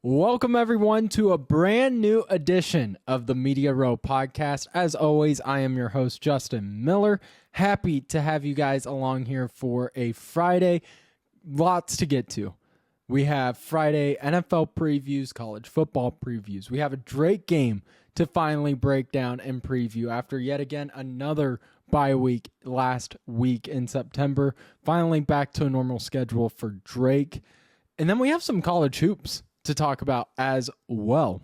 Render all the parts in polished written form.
Welcome, everyone, to a brand new edition of the Media Row podcast. As always, I am your host, Justin Miller. Happy to have you guys along here for a Friday. Lots to get to. We have Friday NFL previews, college football previews. We have a Drake game to finally break down and preview after yet again another bye week last week in September. Finally back to a normal schedule for Drake. And then we have some college hoops to talk about as well.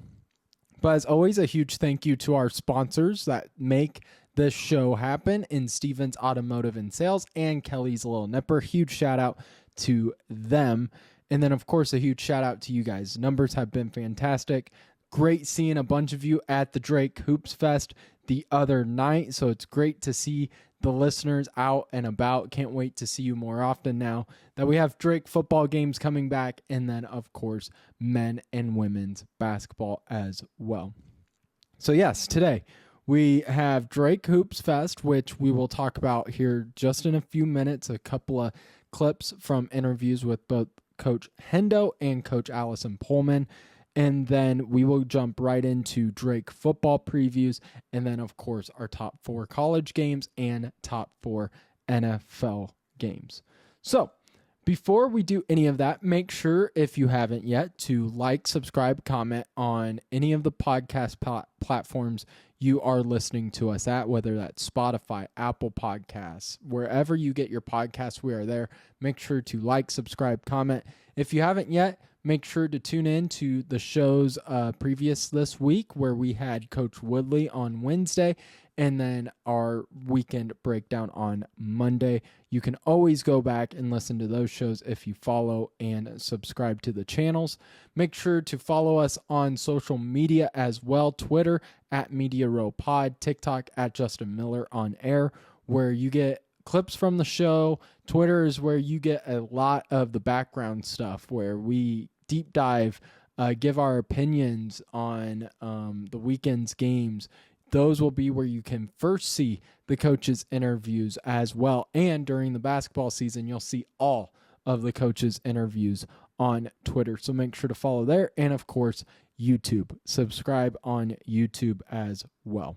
But as always, a huge thank you to our sponsors that make this show happen in Stevens Automotive and Sales and Kelly's Little Nipper. Huge shout out to them. And then, of course, a huge shout out to you guys. Numbers have been fantastic. Great seeing a bunch of you at the Drake Hoops Fest the other night. So it's great to see the listeners out and about. Can't wait to see you more often now that we have Drake football games coming back. And then, of course, men and women's basketball as well. So, yes, today we have Drake Hoops Fest, which we will talk about here just in a few minutes. A couple of clips from interviews with both Coach Hendo and Coach Allison Pullman. And then we will jump right into Drake football previews. And then, of course, our top 4 college games and top 4 NFL games. So before we do any of that, make sure, if you haven't yet, to like, subscribe, comment on any of the podcast platforms you are listening to us at, whether that's Spotify, Apple Podcasts, wherever you get your podcasts, we are there. Make sure to like, subscribe, comment. If you haven't yet, make sure to tune in to the shows previous this week where we had Coach Woodley on Wednesday and then our weekend breakdown on Monday. You can always go back and listen to those shows if you follow and subscribe to the channels. Make sure to follow us on social media as well. Twitter at Media Row Pod, TikTok at Justin Miller on Air, where you get clips from the show. Twitter is where you get a lot of the background stuff where we deep dive, give our opinions on the weekend's games. Those will be where you can first see the coaches' interviews as well. And during the basketball season, you'll see all of the coaches' interviews on Twitter. So make sure to follow there. And of course, YouTube. Subscribe on YouTube as well.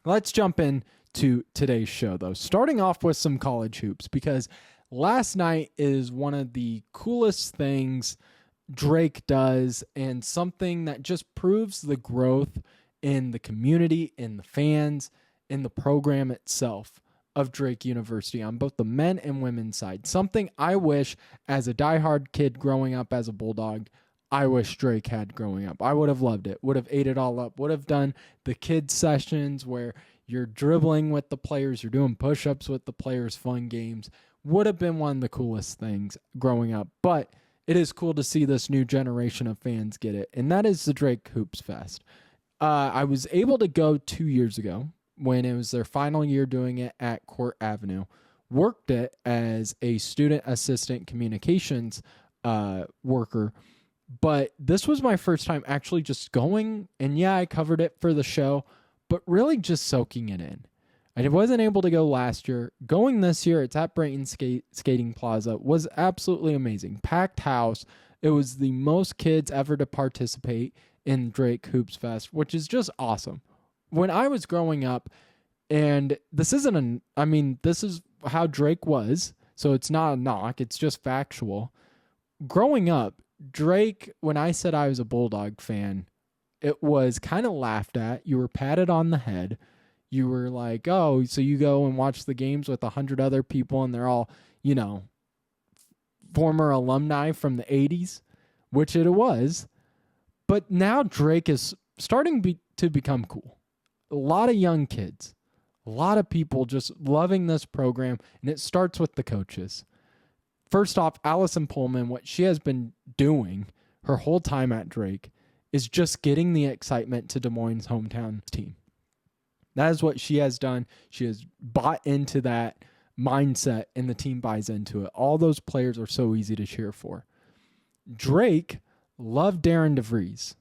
Let's jump in to today's show, though, starting off with some college hoops, because last night is one of the coolest things Drake does and something that just proves the growth in the community, in the fans, in the program itself of Drake University on both the men and women's side. Something I wish as a diehard kid growing up as a Bulldog, I wish Drake had growing up. I would have loved it, would have ate it all up, would have done the kids sessions where you're dribbling with the players, you're doing push-ups with the players, fun games. Would have been one of the coolest things growing up. But it is cool to see this new generation of fans get it, and that is the Drake Hoops Fest. I was able to go 2 years ago when it was their final year doing it at Court Avenue. Worked it as a student assistant communications worker. But this was my first time actually just going, and yeah, I covered it for the show, but really just soaking it in. I wasn't able to go last year. Going this year, it's at Brayton Skating Plaza, was absolutely amazing. Packed house. It was the most kids ever to participate in Drake Hoops Fest, which is just awesome. When I was growing up, and this is how Drake was, so it's not a knock, it's just factual. Growing up, Drake, when I said I was a Bulldog fan, it was kind of laughed at. You were patted on the head. You were like, oh, so you go and watch the games with 100 other people and they're all, former alumni from the 80s, which it was. But now Drake is starting to become cool. A lot of young kids, a lot of people just loving this program, and it starts with the coaches. First off, Allison Pullman, what she has been doing her whole time at Drake is just getting the excitement to Des Moines' hometown team. That is what she has done. She has bought into that mindset, and the team buys into it. All those players are so easy to cheer for. Drake loved Darren DeVries.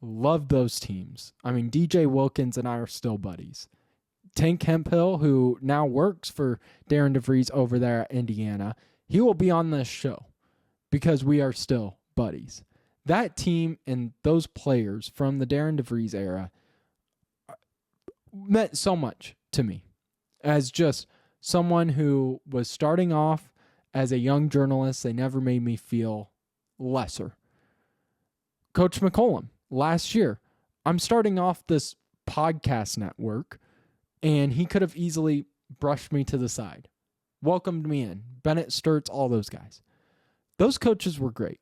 Loved those teams. I mean, DJ Wilkins and I are still buddies. Tank Hemphill, who now works for Darren DeVries over there at Indiana, he will be on this show because we are still buddies. that team and those players from the Darren DeVries era meant so much to me as just someone who was starting off as a young journalist. They never made me feel lesser. Coach McCollum, last year, I'm starting off this podcast network, and he could have easily brushed me to the side, welcomed me in. Bennett Sturts, all those guys. Those coaches were great.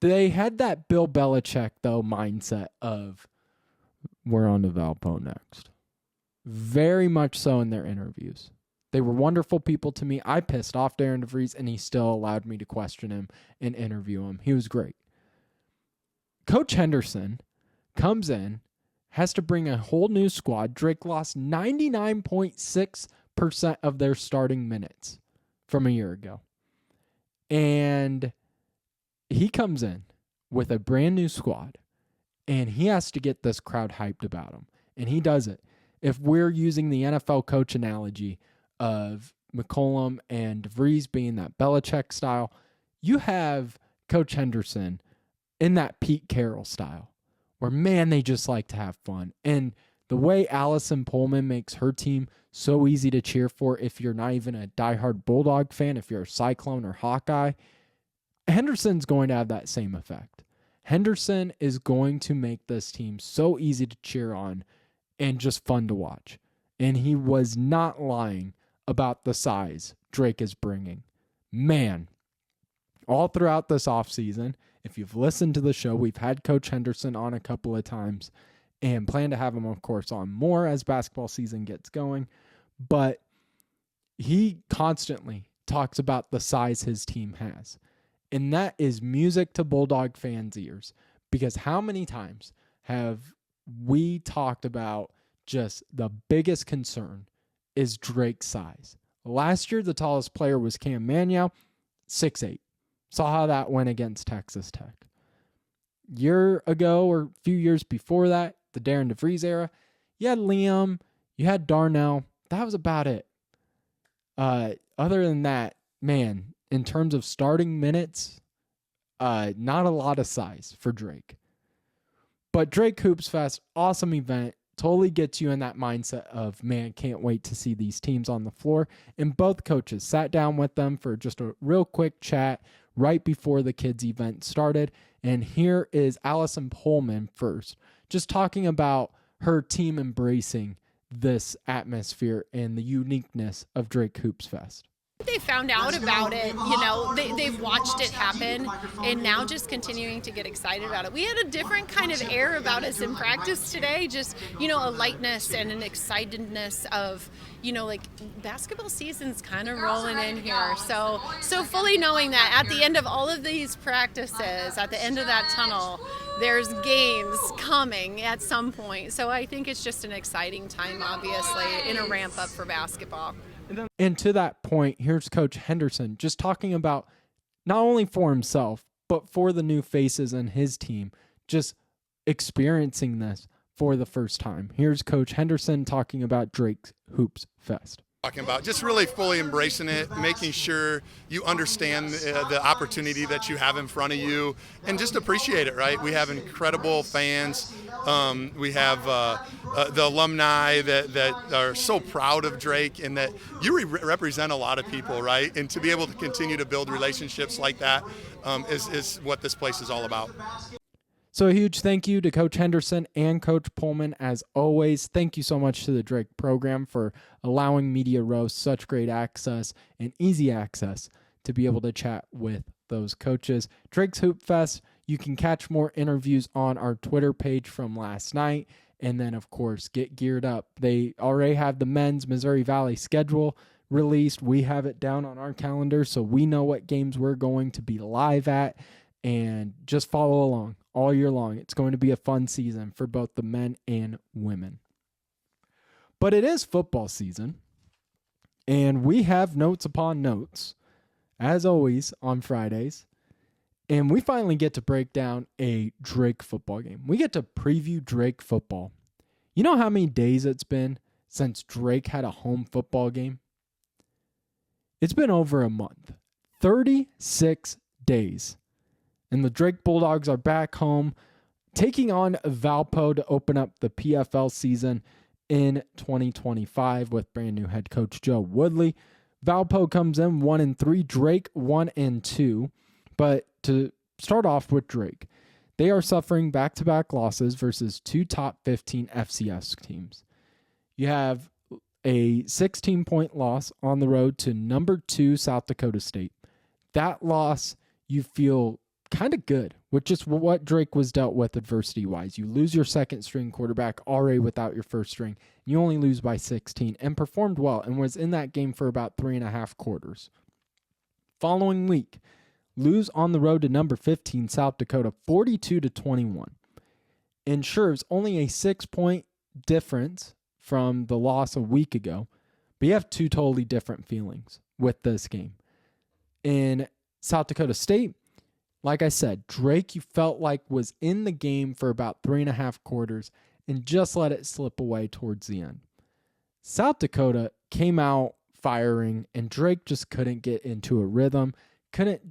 They had that Bill Belichick, though, mindset of, we're on to Valpo next. Very much so in their interviews. They were wonderful people to me. I pissed off Darren DeVries, and he still allowed me to question him and interview him. He was great. Coach Henderson comes in, has to bring a whole new squad. Drake lost 99.6% of their starting minutes from a year ago. And he comes in with a brand new squad, and he has to get this crowd hyped about him. And he does it. If we're using the NFL coach analogy of McCollum and DeVries being that Belichick style, you have Coach Henderson in that Pete Carroll style, where, man, they just like to have fun. And the way Allison Pullman makes her team so easy to cheer for if you're not even a diehard Bulldog fan, if you're a Cyclone or Hawkeye, Henderson's going to have that same effect. Henderson is going to make this team so easy to cheer on and just fun to watch. And he was not lying about the size Drake is bringing. Man, all throughout this offseason, if you've listened to the show, we've had Coach Henderson on a couple of times and plan to have him, of course, on more as basketball season gets going. But he constantly talks about the size his team has. And that is music to Bulldog fans' ears, because how many times have we talked about just the biggest concern is Drake's size? Last year, the tallest player was Cam Manyow, 6'8". Saw how that went against Texas Tech. Year ago or a few years before that, the Darren DeVries era, you had Liam, you had Darnell. That was about it. Other than that, man, in terms of starting minutes, not a lot of size for Drake. But Drake Hoops Fest, awesome event. Totally gets you in that mindset of, man, can't wait to see these teams on the floor. And both coaches sat down with them for just a real quick chat right before the kids' event started. And here is Allison Pullman first, just talking about her team embracing this atmosphere and the uniqueness of Drake Hoops Fest. They found out about it, they've watched it happen, and now just continuing to get excited about it. We had a different kind of air about us in practice today, just, a lightness and an excitedness of, like basketball season's kind of rolling in here. So fully knowing that at the end of all of these practices, at the end of that tunnel, there's games coming at some point. So I think it's just an exciting time, obviously, in a ramp up for basketball. And to that point, here's Coach Henderson just talking about not only for himself, but for the new faces in his team, just experiencing this for the first time. Here's Coach Henderson talking about Drake's Hoops Fest. Talking about just really fully embracing it, making sure you understand the opportunity that you have in front of you, and just appreciate it, right? We have incredible fans. We have the alumni that are so proud of Drake, and that you represent a lot of people, right? And to be able to continue to build relationships like that is what this place is all about. So a huge thank you to Coach Henderson and Coach Pullman. As always, thank you so much to the Drake program for allowing Media Row such great access and easy access to be able to chat with those coaches. Drake's Hoop Fest, you can catch more interviews on our Twitter page from last night. And then, of course, get geared up. They already have the men's Missouri Valley schedule released. We have it down on our calendar, so we know what games we're going to be live at. And just follow along all year long. It's going to be a fun season for both the men and women. But it is football season, and we have notes upon notes, as always, on Fridays. And we finally get to break down a Drake football game. We get to preview Drake football. You know how many days it's been since Drake had a home football game? It's been over a month. 36 days. And the Drake Bulldogs are back home, taking on Valpo to open up the PFL season in 2025 with brand new head coach Joe Woodley. Valpo comes in 1-3, Drake 1-2. But to start off with Drake, they are suffering back-to-back losses versus two top 15 FCS teams. You have a 16-point loss on the road to number 2 South Dakota State. That loss, you feel kind of good with just what Drake was dealt with adversity-wise. You lose your second-string quarterback already without your first string. You only lose by 16 and performed well and was in that game for about 3.5 quarters. Following week, lose on the road to number 15 South Dakota 42-21. Ensures only a 6-point difference from the loss a week ago, but you have two totally different feelings with this game. In South Dakota State, like I said, Drake, you felt like was in the game for about 3.5 quarters and just let it slip away towards the end. South Dakota came out firing, and Drake just couldn't get into a rhythm, couldn't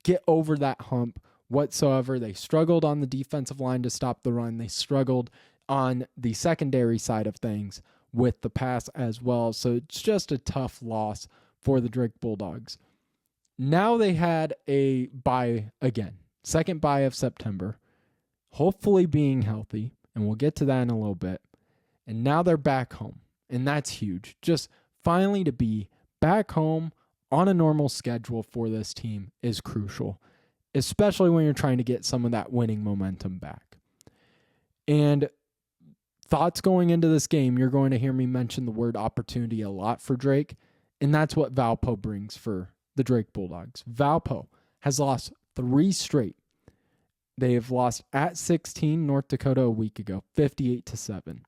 get over that hump whatsoever. They struggled on the defensive line to stop the run. They struggled on the secondary side of things with the pass as well. So it's just a tough loss for the Drake Bulldogs. Now they had a bye again, second bye of September, hopefully being healthy, and we'll get to that in a little bit. And now they're back home, and that's huge. Just finally to be back home on a normal schedule for this team is crucial, especially when you're trying to get some of that winning momentum back. And thoughts going into this game, you're going to hear me mention the word opportunity a lot for Drake, and that's what Valpo brings for the Drake Bulldogs. Valpo has lost 3 straight. They have lost at 16 North Dakota a week ago, 58-7.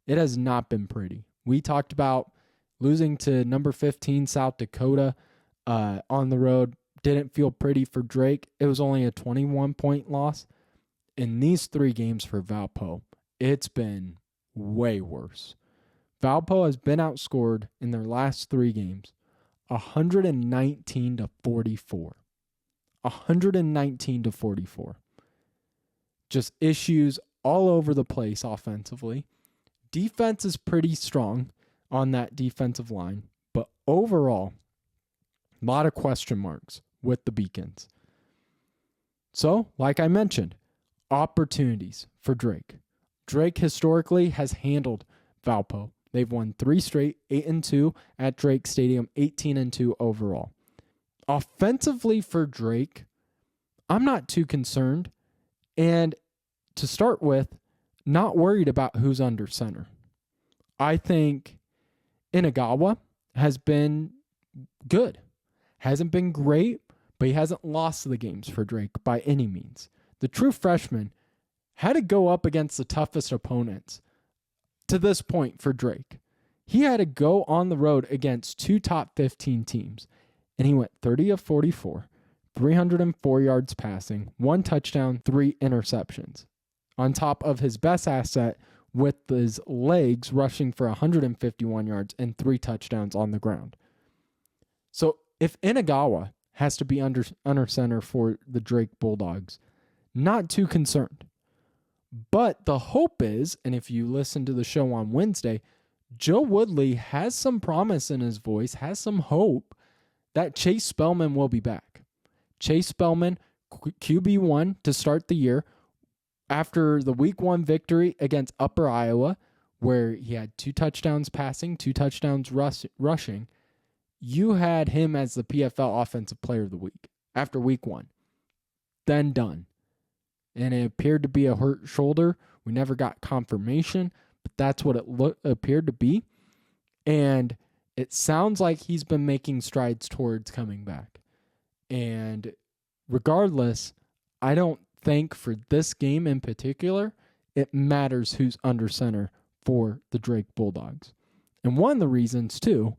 It has not been pretty. We talked about losing to number 15 South Dakota on the road. Didn't feel pretty for Drake. It was only a 21-point loss. In these 3 games for Valpo, it's been way worse. Valpo has been outscored in their last 3 games 119-44. 119-44. Just issues all over the place offensively. Defense is pretty strong on that defensive line, but overall, a lot of question marks with the Beacons. So, like I mentioned, opportunities for Drake. Drake historically has handled Valpo. They've won 3 straight, 8-2 at Drake Stadium, 18-2 overall. Offensively for Drake, I'm not too concerned. And to start with, not worried about who's under center. I think Inagawa has been good. Hasn't been great, but he hasn't lost the games for Drake by any means. The true freshman had to go up against the toughest opponents to this point for Drake. He had to go on the road against 2 top 15 teams, and he went 30 of 44, 304 yards passing, 1 touchdown, 3 interceptions, on top of his best asset with his legs rushing for 151 yards and 3 touchdowns on the ground. So if Inagawa has to be under center for the Drake Bulldogs, not too concerned. But the hope is, and if you listen to the show on Wednesday, Joe Woodley has some promise in his voice, has some hope that Chase Spellman will be back. Chase Spellman, QB1 to start the year, after the week 1 victory against Upper Iowa, where he had 2 touchdowns passing, 2 touchdowns rushing, you had him as the PFL Offensive Player of the Week after week 1. Then done. And it appeared to be a hurt shoulder. We never got confirmation, but that's what it appeared to be. And it sounds like he's been making strides towards coming back. And regardless, I don't think for this game in particular, it matters who's under center for the Drake Bulldogs. And one of the reasons, too,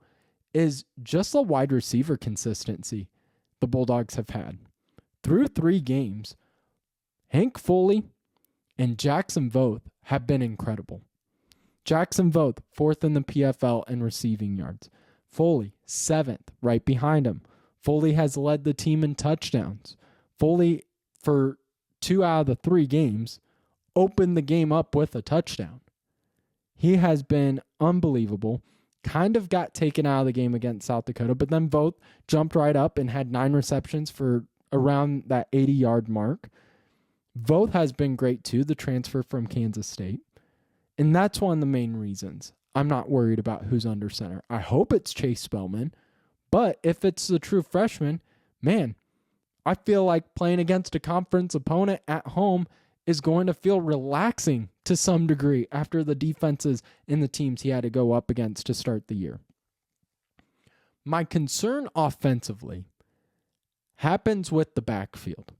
is just the wide receiver consistency the Bulldogs have had. Through 3 games, Hank Foley and Jackson Voth have been incredible. Jackson Voth, 4th in the PFL in receiving yards. Foley, 7th, right behind him. Foley has led the team in touchdowns. Foley, for 2 out of the 3 games, opened the game up with a touchdown. He has been unbelievable. Kind of got taken out of the game against South Dakota, but then both jumped right up and had 9 receptions for around that 80-yard mark. Voth has been great too, the transfer from Kansas State. And that's one of the main reasons I'm not worried about who's under center. I hope it's Chase Spellman, but if it's the true freshman, man, I feel like playing against a conference opponent at home is going to feel relaxing to some degree after the defenses and the teams he had to go up against to start the year. My concern offensively happens with the backfield.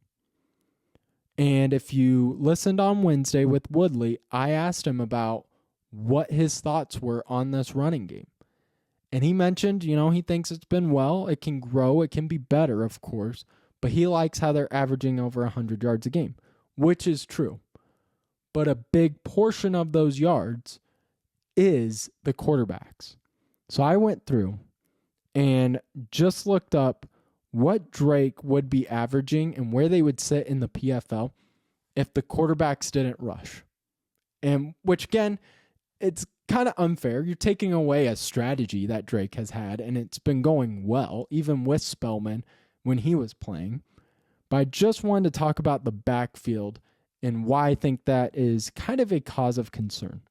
And if you listened on Wednesday with Woodley, I asked him about what his thoughts were on this running game. And he mentioned, he thinks it's been well. It can grow. It can be better, of course. But he likes how they're averaging over 100 yards a game, which is true. But a big portion of those yards is the quarterbacks. So I went through and just looked up what Drake would be averaging and where they would sit in the PFL if the quarterbacks didn't rush. And which, again, it's kind of unfair. You're taking away a strategy that Drake has had, and it's been going well, even with Spellman when he was playing. But I just wanted to talk about the backfield and why I think that is kind of a cause of concern.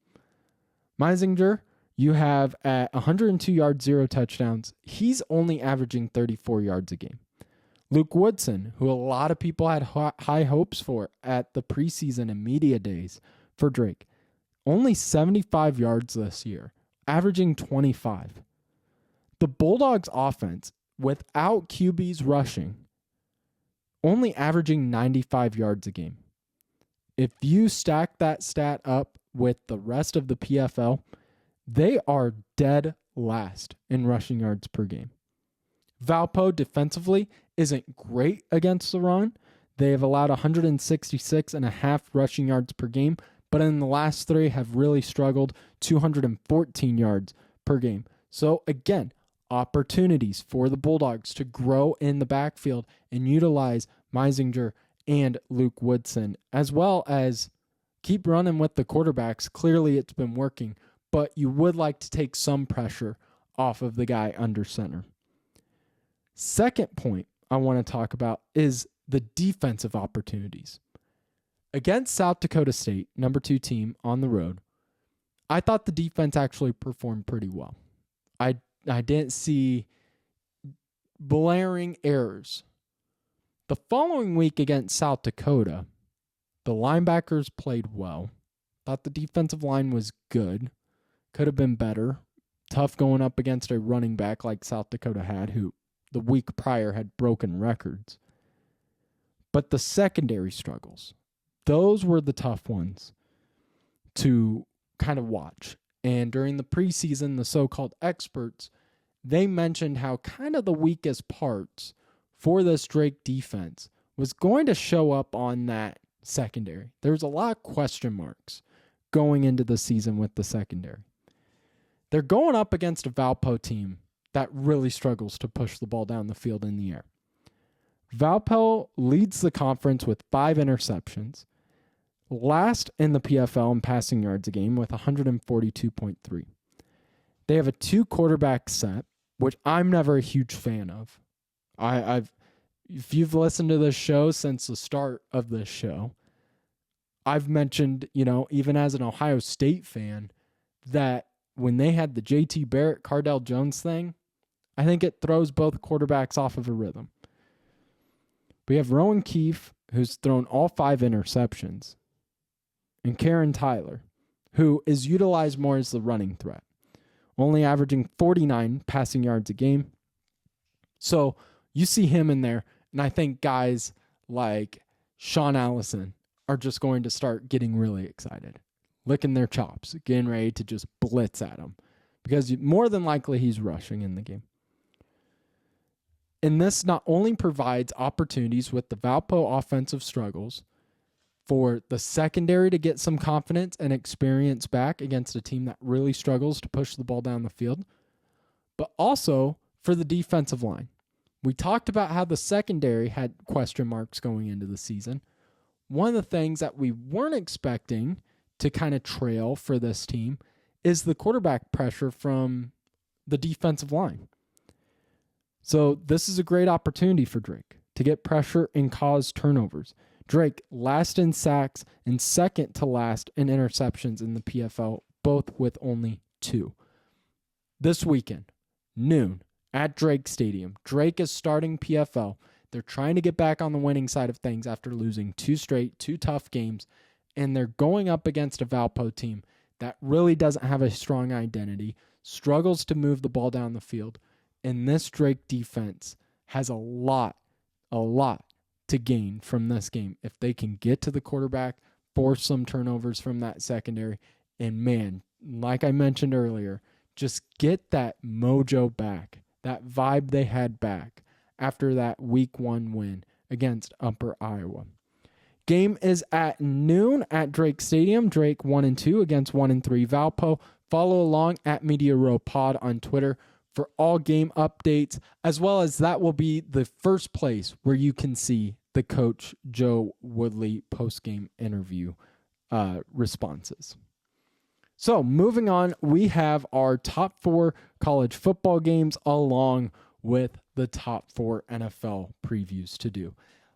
Meisinger, you have at 102 yards, 0 touchdowns. He's only averaging 34 yards a game. Luke Woodson, who a lot of people had high hopes for at the preseason and media days for Drake, only 75 yards this year, averaging 25. The Bulldogs offense, without QBs rushing, only averaging 95 yards a game. If you stack that stat up with the rest of the PFL, they are dead last in rushing yards per game. Valpo defensively isn't great against the run. They have allowed 166.5 rushing yards per game, but in the last 3 have really struggled, 214 yards per game. So again, opportunities for the Bulldogs to grow in the backfield and utilize Meisinger and Luke Woodson, as well as keep running with the quarterbacks. Clearly it's been working, but you would like to take some pressure off of the guy under center. Second point I want to talk about is the defensive opportunities. Against South Dakota State, number 2 team on the road, I thought the defense actually performed pretty well. I didn't see blaring errors. The following week against South Dakota, the linebackers played well. Thought the defensive line was good. Could have been better. Tough going up against a running back like South Dakota had, who the week prior had broken records. But the secondary struggles, those were the tough ones to kind of watch. And during the preseason, the so-called experts, they mentioned how kind of the weakest parts for this Drake defense was going to show up on that secondary. There was a lot of question marks going into the season with the secondary. They're going up against a Valpo team that really struggles to push the ball down the field in the air. Valpo leads the conference with 5 interceptions, last in the PFL in passing yards a game with 142.3. They have a 2 quarterback set, which I'm never a huge fan of. If you've listened to this show since the start of this show, I've mentioned, even as an Ohio State fan, that when they had the JT Barrett, Cardell Jones thing, I think it throws both quarterbacks off of a rhythm. We have Rowan Keefe, who's thrown all 5 interceptions, and Karen Tyler, who is utilized more as the running threat, only averaging 49 passing yards a game. So you see him in there, and I think guys like Sean Allison are just going to start getting really excited, licking their chops, getting ready to just blitz at him, because more than likely he's rushing in the game. And this not only provides opportunities with the Valpo offensive struggles for the secondary to get some confidence and experience back against a team that really struggles to push the ball down the field, but also for the defensive line. We talked about how the secondary had question marks going into the season. One of the things that we weren't expecting to kind of trail for this team is the quarterback pressure from the defensive line. So this is a great opportunity for Drake to get pressure and cause turnovers. Drake last in sacks and second to last in interceptions in the PFL, both with only 2. This weekend, noon, at Drake Stadium. Drake is starting PFL. They're trying to get back on the winning side of things after losing 2 straight, 2 tough games, and they're going up against a Valpo team that really doesn't have a strong identity, struggles to move the ball down the field, and this Drake defense has a lot to gain from this game if they can get to the quarterback, force some turnovers from that secondary, and man, like I mentioned earlier, just get that mojo back, that vibe they had back after that week 1 win against Upper Iowa. Game is at noon at Drake Stadium. Drake 1-2 against 1-3 Valpo. Follow along at Media Row Pod on Twitter for all game updates, as well as that will be the first place where you can see the Coach Joe Woodley post-game interview responses. So moving on, we have our top 4 college football games along with the top 4 NFL previews to do.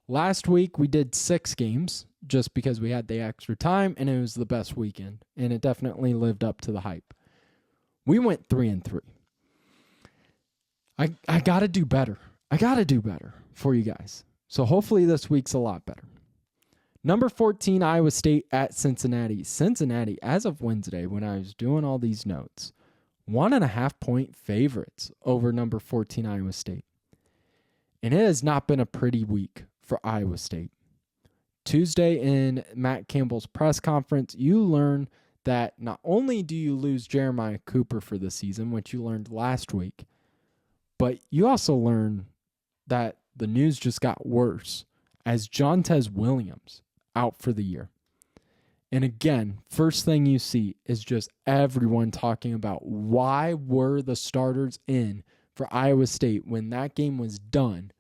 Last week we did 6 games just because we had the extra time and it was the best weekend and it definitely lived up to the hype. We went 3-3. I got to do better. I got to do better for you guys. So hopefully this week's a lot better. Number 14, Iowa State at Cincinnati. Cincinnati, as of Wednesday, when I was doing all these notes, 1.5-point favorites over number 14, Iowa State. And it has not been a pretty week for Iowa State. Tuesday in Matt Campbell's press conference, you learn that not only do you lose Jeremiah Cooper for the season, which you learned last week, but you also learn that the news just got worse as Jontez Williams out for the year. And again, first thing you see is just everyone talking about why were the starters in for Iowa State when that game was done.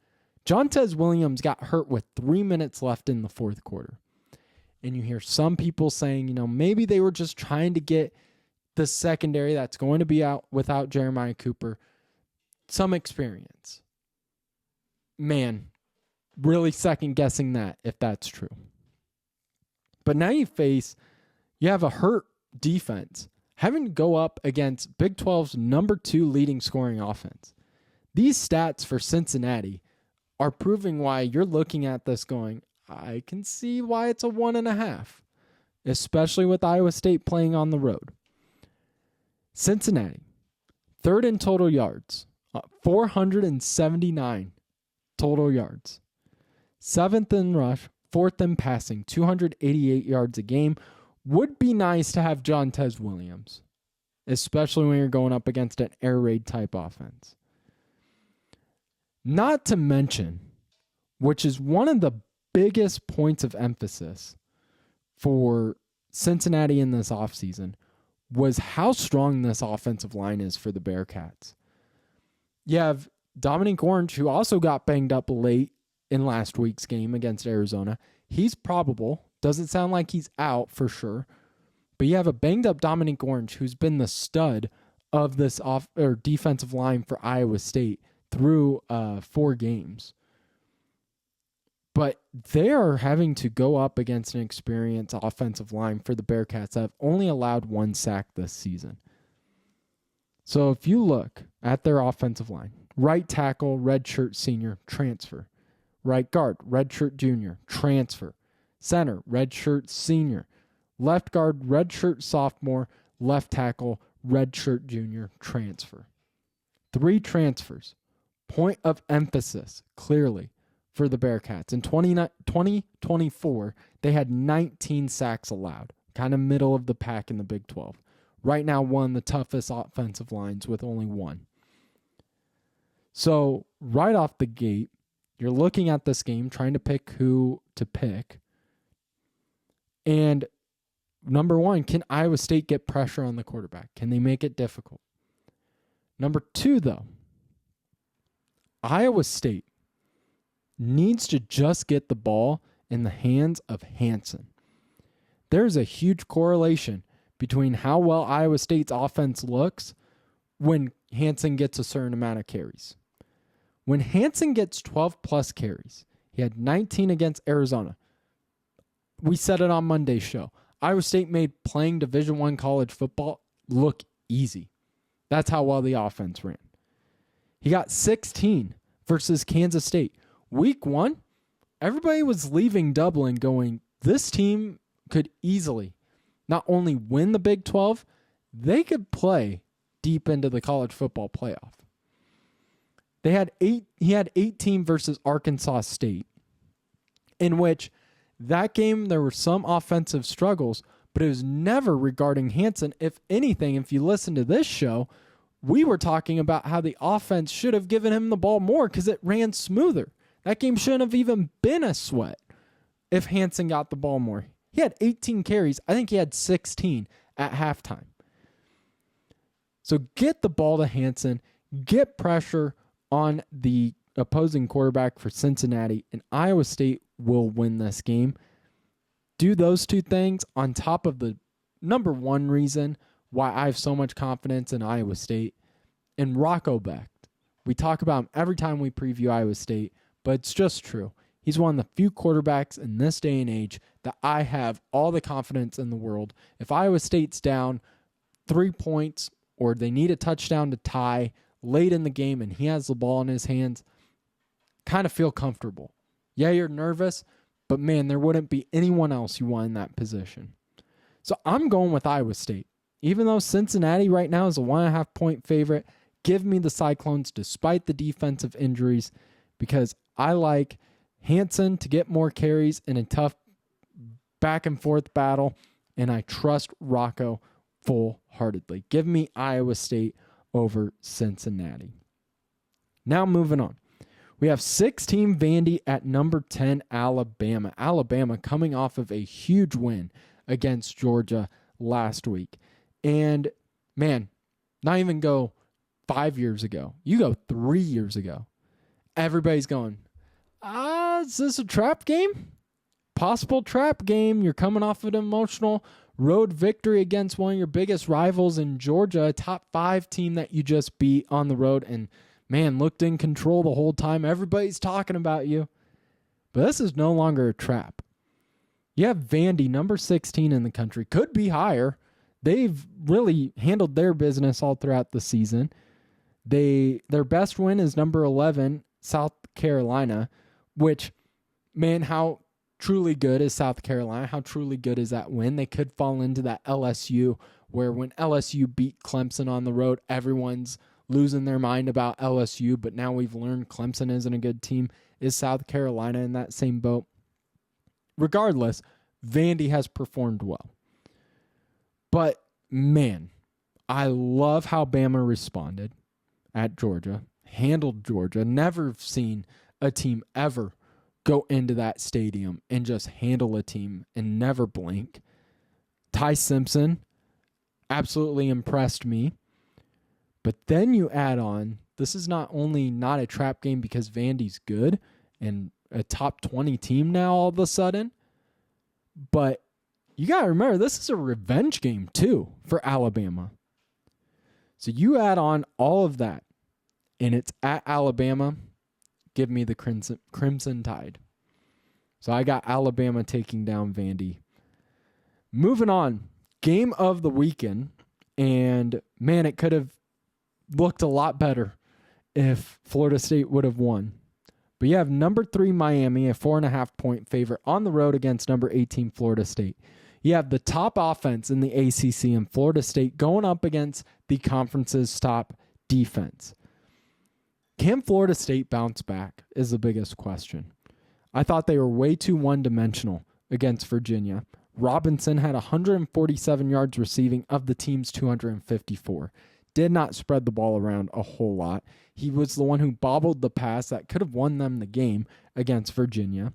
Jontez Williams got hurt with 3 minutes left in the fourth quarter. And you hear some people saying, maybe they were just trying to get the secondary that's going to be out without Jeremiah Cooper some experience. Man, really second guessing that if that's true. But now you have a hurt defense having to go up against Big 12's number 2 leading scoring offense. These stats for Cincinnati are proving why you're looking at this going, I can see why it's a 1.5, especially with Iowa State playing on the road. Cincinnati, 3rd in total yards, 479 total yards. 7th in rush, 4th in passing, 288 yards a game. Would be nice to have Jontez Williams, especially when you're going up against an air raid type offense. Not to mention, which is one of the biggest points of emphasis for Cincinnati in this offseason, was how strong this offensive line is for the Bearcats. You have Dominic Orange, who also got banged up late in last week's game against Arizona. He's probable. Doesn't sound like he's out for sure. But you have a banged up Dominic Orange, who's been the stud of this defensive line for Iowa State through 4 games. But they are having to go up against an experienced offensive line for the Bearcats that have only allowed 1 sack this season. So if you look at their offensive line, right tackle, redshirt senior, transfer. Right guard, redshirt junior, transfer. Center, redshirt senior. Left guard, redshirt sophomore. Left tackle, redshirt junior, transfer. 3 transfers. Point of emphasis, clearly, for the Bearcats. In 2024, they had 19 sacks allowed, kind of middle of the pack in the Big 12. Right now, one of the toughest offensive lines with only 1. So, right off the gate, you're looking at this game, trying to pick who to pick. And number 1, can Iowa State get pressure on the quarterback? Can they make it difficult? Number 2, though, Iowa State needs to just get the ball in the hands of Hansen. There's a huge correlation between how well Iowa State's offense looks when Hansen gets a certain amount of carries. When Hansen gets 12 plus carries, he had 19 against Arizona. We said it on Monday's show. Iowa State made playing Division I college football look easy. That's how well the offense ran. He got 16 versus Kansas State. Week 1, everybody was leaving Dublin going, this team could easily not only win the Big 12, they could play deep into the college football playoff. He had 18 versus Arkansas State, in which that game there were some offensive struggles, but it was never regarding Hansen. If anything, if you listen to this show, we were talking about how the offense should have given him the ball more because it ran smoother. That game shouldn't have even been a sweat if Hansen got the ball more. He had 18 carries. I think he had 16 at halftime. So get the ball to Hansen, get pressure on the opposing quarterback for Cincinnati, and Iowa State will win this game. Do those two things on top of the number one reason why I have so much confidence in Iowa State, and Rocco Becht. We talk about him every time we preview Iowa State, but it's just true. He's one of the few quarterbacks in this day and age that I have all the confidence in the world. If Iowa State's down 3 points or they need a touchdown to tie late in the game and he has the ball in his hands, kind of feel comfortable. Yeah, you're nervous, but man, there wouldn't be anyone else you want in that position. So I'm going with Iowa State. Even though Cincinnati right now is a 1.5 point favorite, give me the Cyclones despite the defensive injuries because I like Hansen to get more carries in a tough back and forth battle, and I trust Rocco full-heartedly. Give me Iowa State over Cincinnati. Now moving on. We have 6-team Vandy at number 10, Alabama. Alabama coming off of a huge win against Georgia last week. And, man, not even go 5 years ago. You go 3 years ago. Everybody's going, is this a trap game? Possible trap game. You're coming off of an emotional road victory against one of your biggest rivals in Georgia, a top 5 team that you just beat on the road and, man, looked in control the whole time. Everybody's talking about you. But this is no longer a trap. You have Vandy, number 16 in the country. Could be higher. They've really handled their business all throughout the season. Their best win is number 11, South Carolina, which, man, how truly good is South Carolina? How truly good is that win? They could fall into that LSU where when LSU beat Clemson on the road, everyone's losing their mind about LSU, but now we've learned Clemson isn't a good team. Is South Carolina in that same boat? Regardless, Vandy has performed well. But, man, I love how Bama responded at Georgia, handled Georgia. Never seen a team ever go into that stadium and just handle a team and never blink. Ty Simpson absolutely impressed me. But then you add on, this is not only not a trap game because Vandy's good and a top 20 team now all of a sudden, but you got to remember, this is a revenge game too for Alabama. So you add on all of that, and it's at Alabama. Give me the Crimson Tide. So I got Alabama taking down Vandy. Moving on, game of the weekend. And, man, it could have looked a lot better if Florida State would have won. But you have number 3 Miami, a 4.5 point favorite on the road against number 18 Florida State. You have the top offense in the ACC and Florida State going up against the conference's top defense. Can Florida State bounce back is the biggest question. I thought they were way too one-dimensional against Virginia. Robinson had 147 yards receiving of the team's 254. Did not spread the ball around a whole lot. He was the one who bobbled the pass that could have won them the game against Virginia.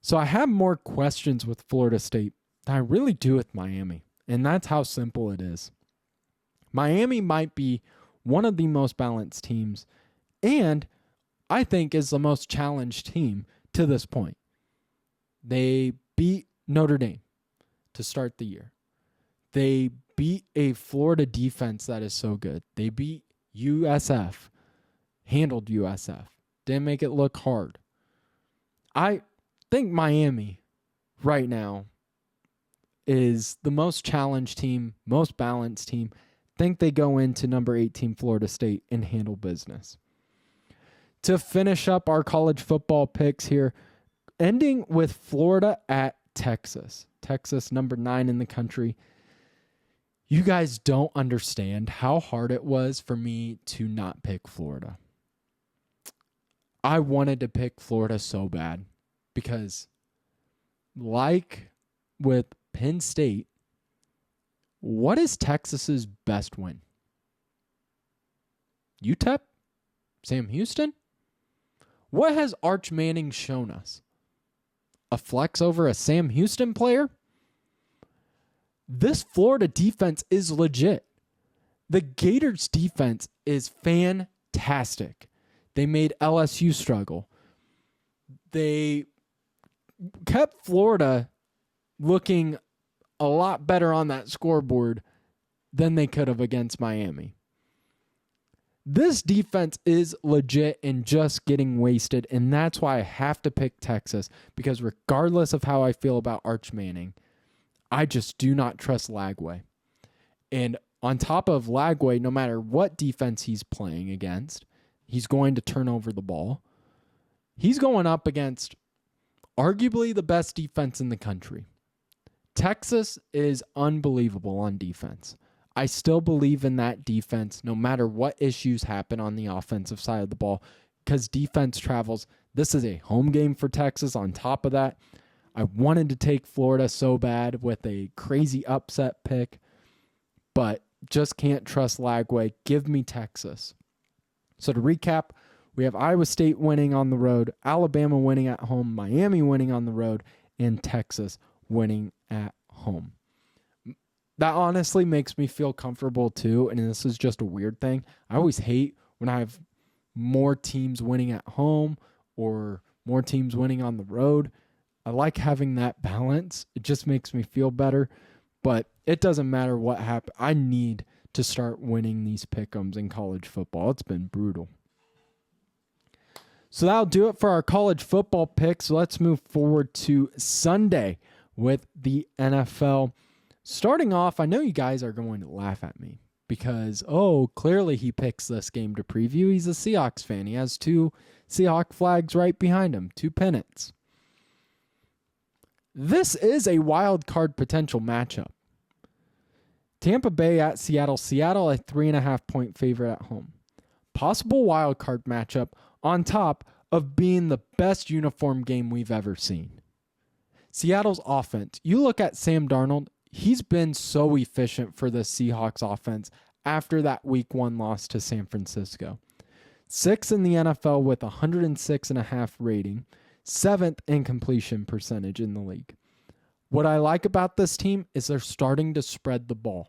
So I have more questions with Florida State than I really do with Miami, and that's how simple it is. Miami might be one of the most balanced teams, and I think, is the most challenged team to this point. They beat Notre Dame to start the year. They beat a Florida defense that is so good. They beat USF, handled USF, didn't make it look hard. I think Miami right now is the most challenged team, most balanced team. Think they go into number 18 Florida State and handle business. To finish up our college football picks here, ending with Florida at Texas. Texas, number 9 in the country. You guys don't understand how hard it was for me to not pick Florida. I wanted to pick Florida so bad because, like with Penn State, what is Texas's best win? UTEP? Sam Houston? What has Arch Manning shown us? A flex over a Sam Houston player? This Florida defense is legit. The Gators defense is fantastic. They made LSU struggle. They kept Florida looking a lot better on that scoreboard than they could have against Miami. This defense is legit and just getting wasted, and that's why I have to pick Texas, because regardless of how I feel about Arch Manning, I just do not trust Lagway. And on top of Lagway, no matter what defense he's playing against, he's going to turn over the ball. He's going up against arguably the best defense in the country. Texas is unbelievable on defense. I still believe in that defense no matter what issues happen on the offensive side of the ball, because defense travels. This is a home game for Texas. On top of that, I wanted to take Florida so bad with a crazy upset pick, but just can't trust Lagway. Give me Texas. So to recap, we have Iowa State winning on the road, Alabama winning at home, Miami winning on the road, and Texas winning at home. That honestly makes me feel comfortable too, and this is just a weird thing. I always hate when I have more teams winning at home or more teams winning on the road. I like having that balance. It just makes me feel better, but it doesn't matter what happens. I need to start winning these pick'ems in college football. It's been brutal. So that'll do it for our college football picks. Let's move forward to Sunday with the NFL. Starting off, I know you guys are going to laugh at me because, clearly he picks this game to preview. He's a Seahawks fan. He has 2 Seahawk flags right behind him, 2 pennants. This is a wild card potential matchup. Tampa Bay at Seattle. Seattle a 3.5-point favorite at home. Possible wild card matchup on top of being the best uniform game we've ever seen. Seattle's offense. You look at Sam Darnold. He's been so efficient for the Seahawks offense after that week 1 loss to San Francisco. 6th in the NFL with 106.5 rating. 7th in completion percentage in the league. What I like about this team is they're starting to spread the ball.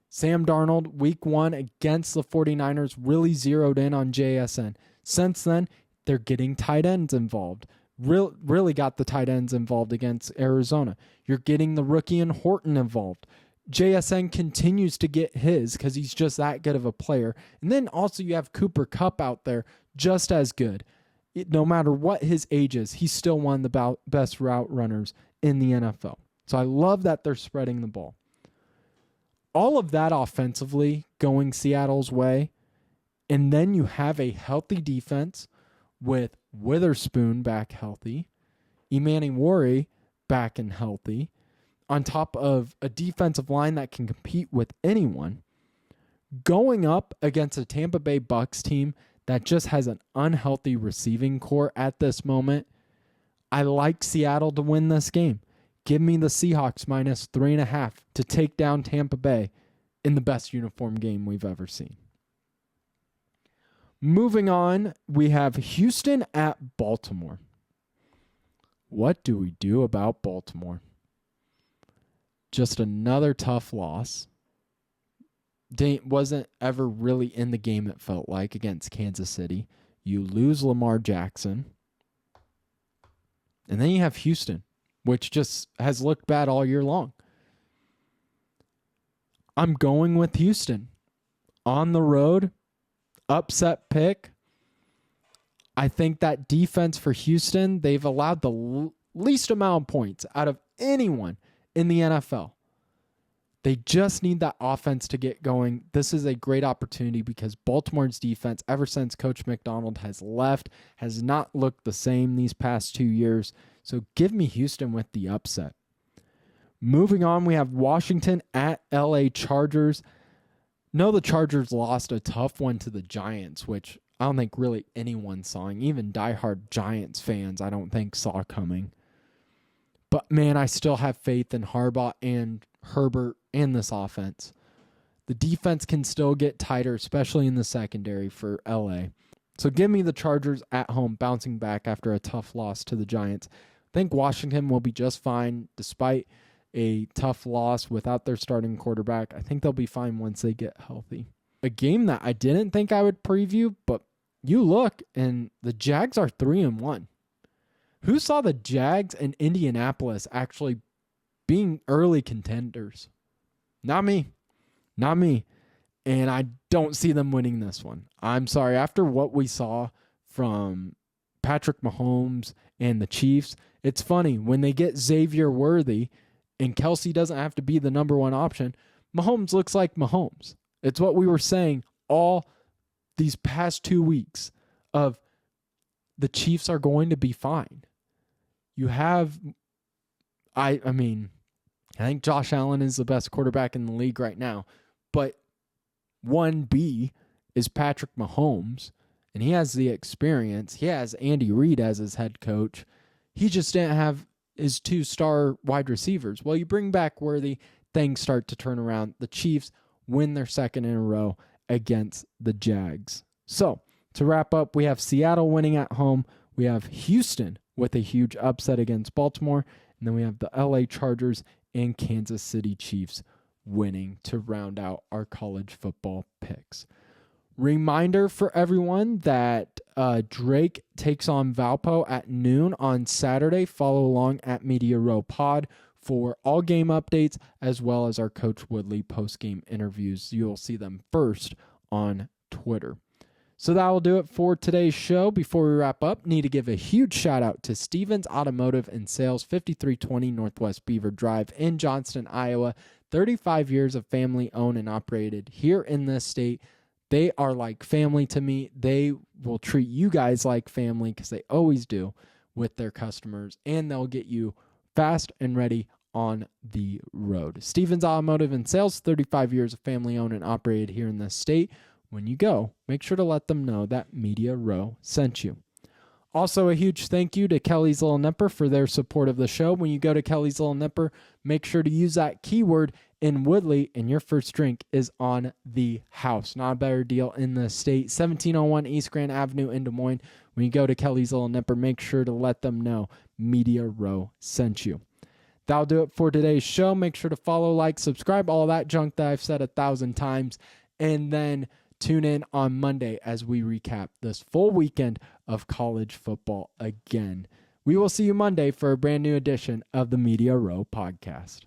Sam Darnold, week 1 against the 49ers, really zeroed in on JSN. Since then, they're getting tight ends involved. Really got the tight ends involved against Arizona. You're getting the rookie and Horton involved. JSN continues to get his because he's just that good of a player. And then also you have Cooper Kupp out there just as good. No matter what his age is, he's still one of the best route runners in the NFL. So I love that they're spreading the ball. All of that offensively going Seattle's way. And then you have a healthy defense with Witherspoon back healthy, Imani Wari back and healthy, on top of a defensive line that can compete with anyone, going up against a Tampa Bay Bucks team that just has an unhealthy receiving core at this moment. I like Seattle to win this game. Give me the Seahawks minus 3.5 to take down Tampa Bay in the best uniform game we've ever seen. Moving on, we have Houston at Baltimore. What do we do about Baltimore? Just another tough loss. Wasn't ever really in the game, it felt like, against Kansas City. You lose Lamar Jackson. And then you have Houston, which just has looked bad all year long. I'm going with Houston. On the road, upset pick. I think that defense for Houston, they've allowed the least amount of points out of anyone in the NFL. They just need that offense to get going. This is a great opportunity because Baltimore's defense, ever since Coach McDonald has left, has not looked the same these past 2 years. So give me Houston with the upset. Moving on, we have Washington at LA Chargers. No, the Chargers lost a tough one to the Giants, which I don't think really anyone saw. Even diehard Giants fans, I don't think saw coming. But man, I still have faith in Harbaugh and Herbert and this offense. The defense can still get tighter, especially in the secondary for LA. So give me the Chargers at home, bouncing back after a tough loss to the Giants. I think Washington will be just fine despite a tough loss without their starting quarterback. I think they'll be fine once they get healthy. A game that I didn't think I would preview, but you look and the Jags are 3-1. Who saw the Jags and Indianapolis actually being early contenders? Not me. Not me. And I don't see them winning this one. I'm sorry. After what we saw from Patrick Mahomes and the Chiefs, it's funny. When they get Xavier Worthy and Kelsey doesn't have to be the number one option, Mahomes looks like Mahomes. It's what we were saying all these past 2 weeks of the Chiefs are going to be fine. You have, I think Josh Allen is the best quarterback in the league right now, but 1B is Patrick Mahomes, and he has the experience. He has Andy Reid as his head coach. He just didn't have his 2-star wide receivers. Well, you bring back Worthy, things start to turn around. The Chiefs win their second in a row against the Jags. So, to wrap up, we have Seattle winning at home. We have Houston with a huge upset against Baltimore. And then we have the LA Chargers and Kansas City Chiefs winning to round out our college football picks. Reminder for everyone that Drake takes on Valpo at noon on Saturday. Follow along at Media Row Pod for all game updates as well as our Coach Woodley post-game interviews. You'll see them first on Twitter. So that will do it for today's show. Before we wrap up, need to give a huge shout out to Stevens Automotive and Sales, 5320 Northwest Beaver Drive in Johnston, Iowa. 35 years of family owned and operated here in this state. They are like family to me. They will treat you guys like family because they always do with their customers, and they'll get you fast and ready on the road. Stevens Automotive and Sales, 35 years of family owned and operated here in this state. When you go, make sure to let them know that Media Row sent you. Also, a huge thank you to Kelly's Little Nipper for their support of the show. When you go to Kelly's Little Nipper, make sure to use that keyword in Woodley, and your first drink is on the house. Not a better deal in the state. 1701 East Grand Avenue in Des Moines. When you go to Kelly's Little Nipper, make sure to let them know Media Row sent you. That'll do it for today's show. Make sure to follow, like, subscribe, all that junk that I've said 1,000 times. And then tune in on Monday as we recap this full weekend of college football again. We will see you Monday for a brand new edition of the Media Row Podcast.